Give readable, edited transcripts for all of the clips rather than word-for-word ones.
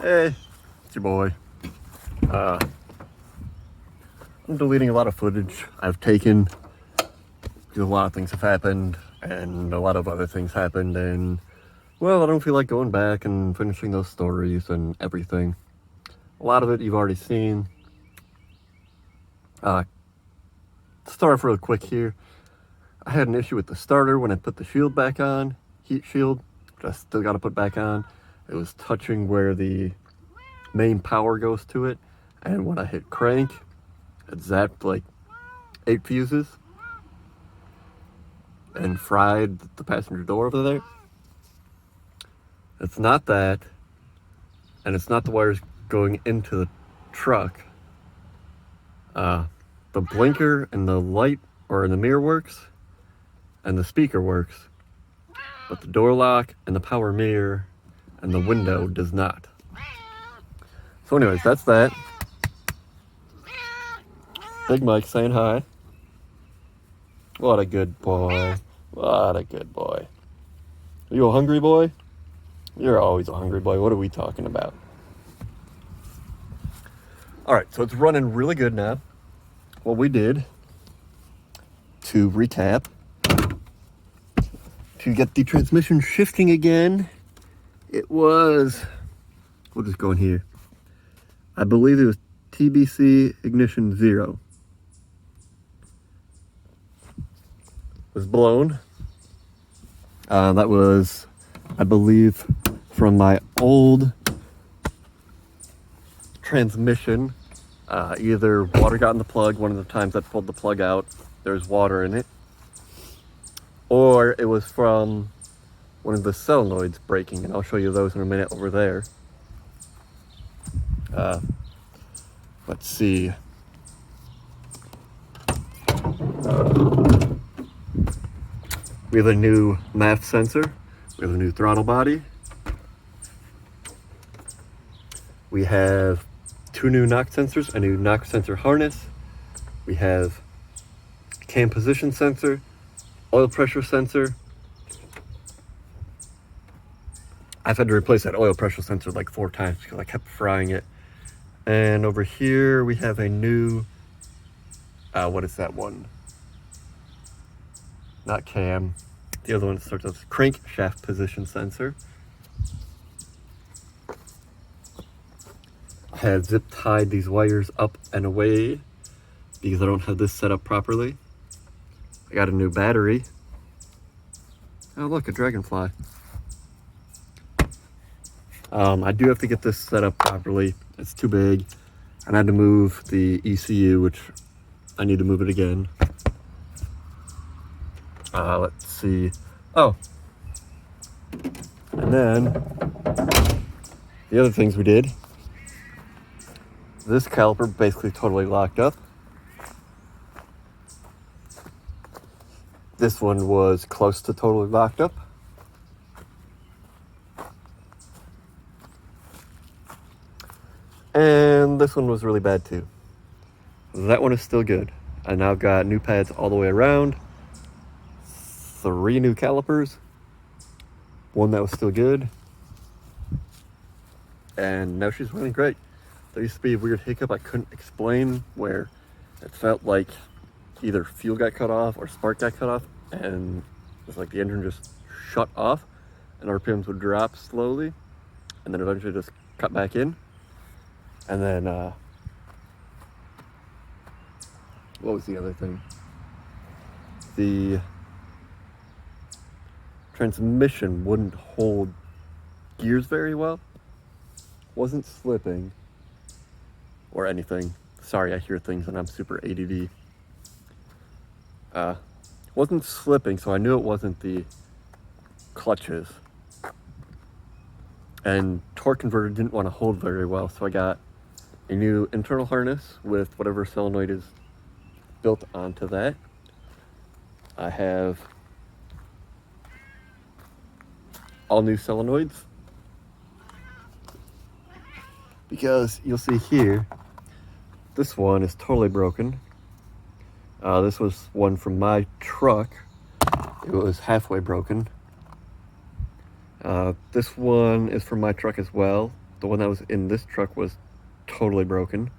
Hey, it's your boy. I'm deleting a lot of footage I've taken because a lot of things have happened and a lot of other things happened, and well, I don't feel like going back and finishing those stories and everything. A lot of it you've already seen. To start off real quick here, I had an issue with the starter when I put the shield back on, heat shield, which I still got to put back on. It was touching where the main power goes to it, and when I hit crank, it zapped like 8 fuses and fried the passenger door over there. It's not that, and it's not the wires going into the truck. The blinker and the light or the mirror works, and the speaker works, but the door lock and the power mirror and the window does not. So anyways, that's that. Big Mike saying hi. What a good boy. What a good boy. Are you a hungry boy? You're always a hungry boy. What are we talking about? Alright, so it's running really good now. What we did, to recap, to get the transmission shifting again, it was, we'll just go in here. I believe it was TBC ignition 0. Was blown. That was, I believe, from my old transmission. Either water got in the plug, one of the times I pulled the plug out, there's water in it, or it was from one of the solenoids breaking, and I'll show you those in a minute over there. Let's see. We have a new MAF sensor. We have a new throttle body. We have 2 new knock sensors, a new knock sensor harness. We have cam position sensor, oil pressure sensor. I've had to replace that oil pressure sensor like 4 times because I kept frying it. And over here we have a new, what is that one? Not cam. The other one starts with crankshaft position sensor. I have zip tied these wires up and away because I don't have this set up properly. I got a new battery. Oh look, a dragonfly. I do have to get this set up properly. It's too big. And I had to move the ECU, which I need to move it again. Let's see. Oh. And then the other things we did. This caliper basically totally locked up. This one was close to totally locked up. And this one was really bad too. That one is still good. I now got new pads all the way around. 3 new calipers. 1 that was still good. And now she's running great. There used to be a weird hiccup I couldn't explain where it felt like either fuel got cut off or spark got cut off, and it's like the engine just shut off and RPMs would drop slowly and then eventually just cut back in. And then what was the other thing? The transmission wouldn't hold gears very well. Wasn't slipping or anything. Sorry, I hear things and I'm super ADD. Wasn't slipping, so I knew it wasn't the clutches. And torque converter didn't want to hold very well, so I got a new internal harness with whatever solenoid is built onto that. I have all new solenoids because you'll see here, this one is totally broken. This was one from my truck. It was halfway broken. This one is from my truck as well. the one that was in this truck was totally broken.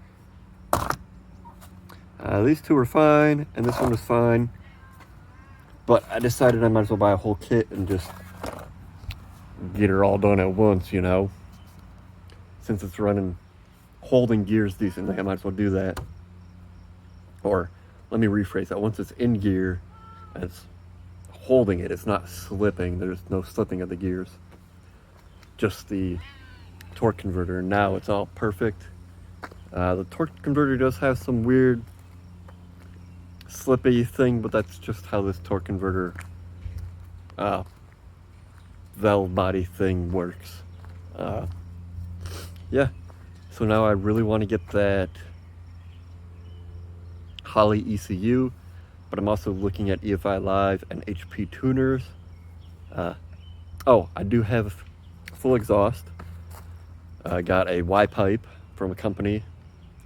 These two were fine, and this one was fine. But I decided I might as well buy a whole kit and just get her all done at once, you know. Since it's running, holding gears decently, I might as well do that. Or, let me rephrase that. Once it's in gear, and it's holding it, it's not slipping. There's no slipping of the gears. Just the torque converter. Now it's all perfect. The torque converter does have some weird slippy thing, but that's just how this torque converter valve body thing works. Yeah, so now I really want to get that Holley ECU, but I'm also looking at EFI Live and HP tuners. Oh, I do have full exhaust. I got a Y pipe from a company.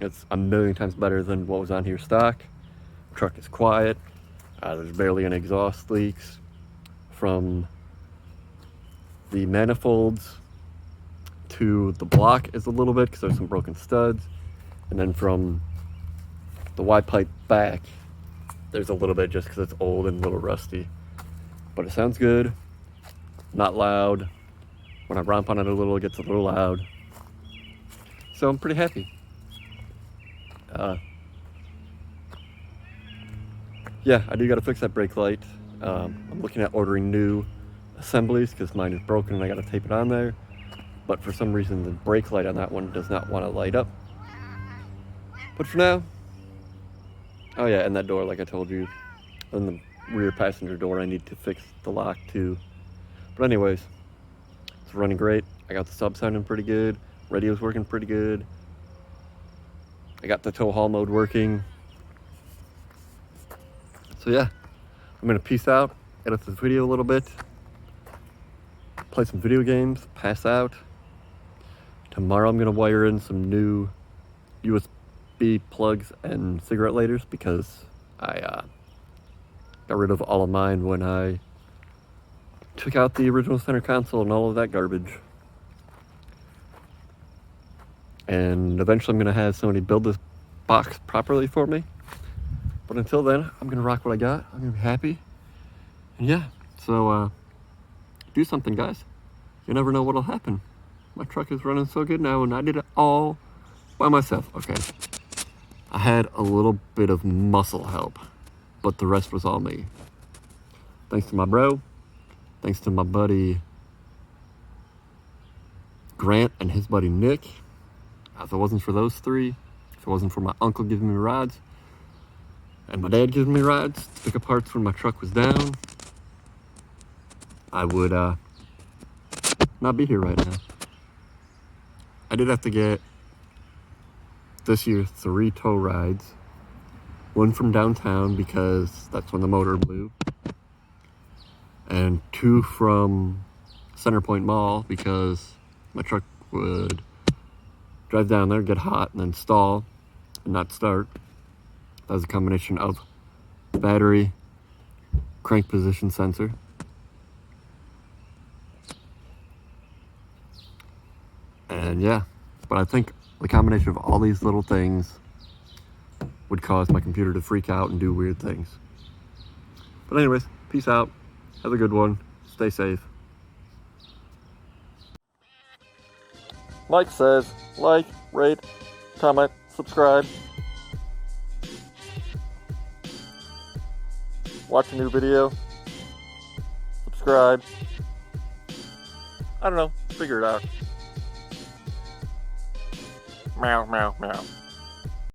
It's a million times better than what was on here stock. Truck is quiet. There's barely any exhaust leaks. From the manifolds to the block is a little bit because there's some broken studs, and then from the Y pipe back there's a little bit just because it's old and a little rusty, but it sounds good, not loud. When I romp on it a little, it gets a little loud, so I'm pretty happy. Yeah, I do got to fix that brake light. I'm looking at ordering new assemblies because mine is broken and I got to tape it on there. But for some reason, the brake light on that one does not want to light up. But for now, oh yeah, and that door, like I told you, and the rear passenger door, I need to fix the lock too. But anyways, it's running great. I got the sub sounding pretty good. Radio's working pretty good. I got the tow haul mode working. So yeah, I'm gonna peace out, edit this video a little bit, play some video games, pass out. Tomorrow I'm gonna wire in some new USB plugs and cigarette lighters because I got rid of all of mine when I took out the original center console and all of that garbage. And eventually I'm gonna have somebody build this box properly for me. But until then, I'm gonna rock what I got. I'm gonna be happy. And yeah, so do something, guys. You never know what'll happen. My truck is running so good now, and I did it all by myself. Okay, I had a little bit of muscle help, but the rest was all me. Thanks to my bro, thanks to my buddy Grant and his buddy Nick. If it wasn't for those three, if it wasn't for my uncle giving me rides, and my dad giving me rides to pick up parts when my truck was down, I would not be here right now. I did have to get this year 3 tow rides. One from downtown because that's when the motor blew. And 2 from Centerpoint Mall because my truck would drive down there, get hot, and then stall and not start. That was a combination of battery, crank position sensor, and yeah, but I think the combination of all these little things would cause my computer to freak out and do weird things. But anyways, peace out. Have a good one. Stay safe. Mike says, like, rate, comment, subscribe. Watch a new video. Subscribe. I don't know. Figure it out. Meow, meow, meow.